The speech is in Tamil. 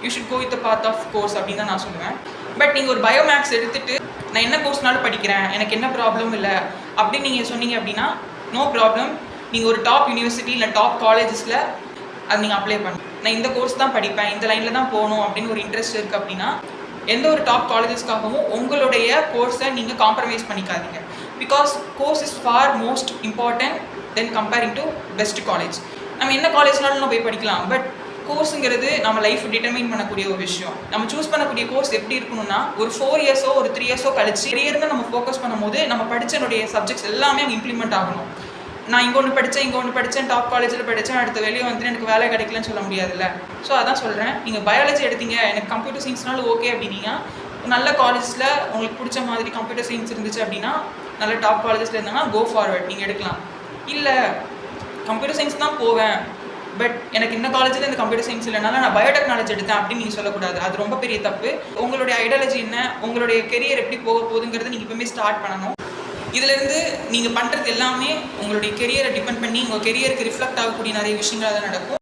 You should go with the path of course அப்படின்னு தான் நான் சொல்லுவேன். பட் நீங்கள் ஒரு பயோமேக்ஸ் எடுத்துகிட்டு நான் என்ன கோர்ஸ்னாலும் படிக்கிறேன், எனக்கு என்ன ப்ராப்ளம் இல்லை அப்படின்னு நீங்கள் சொன்னீங்க அப்படின்னா நோ ப்ராப்ளம். நீங்கள் ஒரு டாப் யூனிவர்சிட்டி இல்லை டாப் காலேஜஸில் அது நீங்கள் அப்ளை பண்ணணும். நான் இந்த கோர்ஸ் தான் படிப்பேன், இந்த லைனில் தான் போகணும் அப்படின்னு ஒரு இன்ட்ரெஸ்ட் இருக்குது அப்படின்னா எந்த ஒரு டாப் காலேஜஸ்க்காகவும் உங்களுடைய கோர்ஸை நீங்கள் காம்ப்ரமைஸ் பண்ணிக்காதீங்க. Because course is for most important then comparing to best college. நம்ம என்ன காலேஜ்னாலும் நம்ம போய் படிக்கலாம், பட் கோர்ஸுங்கிறது நம்ம லைஃப் டிட்டர்மைன் பண்ணக்கூடிய ஒரு விஷயம். நம்ம சூஸ் பண்ணக்கூடிய கோர்ஸ் எப்படி இருக்கணும்னா ஒரு 4 இயர்ஸோ ஒரு 3 இயர்ஸோ கழிச்சு கரியர்னு நம்ம ஃபோக்கஸ் பண்ணும்போது நம்ம படித்தனுடைய சப்ஜெக்ட்ஸ் எல்லாமே அங்கே இம்ப்ளிமெண்ட் ஆகணும். நான் இங்கே ஒன்று படித்தேன் டாப் காலேஜில் படித்தேன், அடுத்த வெளியே வந்துட்டு எனக்கு வேலை கிடைக்கலன்னு சொல்ல முடியாதுல்ல. ஸோ அதான் சொல்கிறேன், நீங்கள் பயாலஜி எடுத்தீங்க, எனக்கு கம்ப்யூட்டர் சயின்ஸ்னாலும் ஓகே அப்படின்னா நல்ல காலேஜஸில் உங்களுக்கு பிடிச்ச மாதிரி கம்ப்யூட்டர் சயின்ஸ் இருந்துச்சு அப்படின்னா நல்ல டாப் காலேஜஸில் இருந்தாங்கன்னா கோ ஃபார்வர்ட் நீங்கள் எடுக்கலாம். இல்லை கம்ப்யூட்டர் சயின்ஸ் தான் போவேன், பட் எனக்கு இந்த காலேஜில் இந்த கம்ப்யூட்டர் சயின்ஸ் இல்லைனால நான் பயோடெக்னாலஜி எடுத்தேன் அப்படின்னு நீங்கள் சொல்லக்கூடாது. அது ரொம்ப பெரிய தப்பு. உங்களுடைய ஐடியாலஜி என்ன, உங்களுடைய கெரியர் எப்படி போக போகுதுங்கிறது நீங்கள் இப்போவுமே ஸ்டார்ட் பண்ணணும். இதிலேருந்து நீங்கள் பண்ணுறது எல்லாமே உங்களுடைய கெரியரை டிபெண்ட் பண்ணி உங்கள் கெரியருக்கு ரிஃப்ளெக்ட் ஆகக்கூடிய நிறைய விஷயங்கள் தான் நடக்கும்.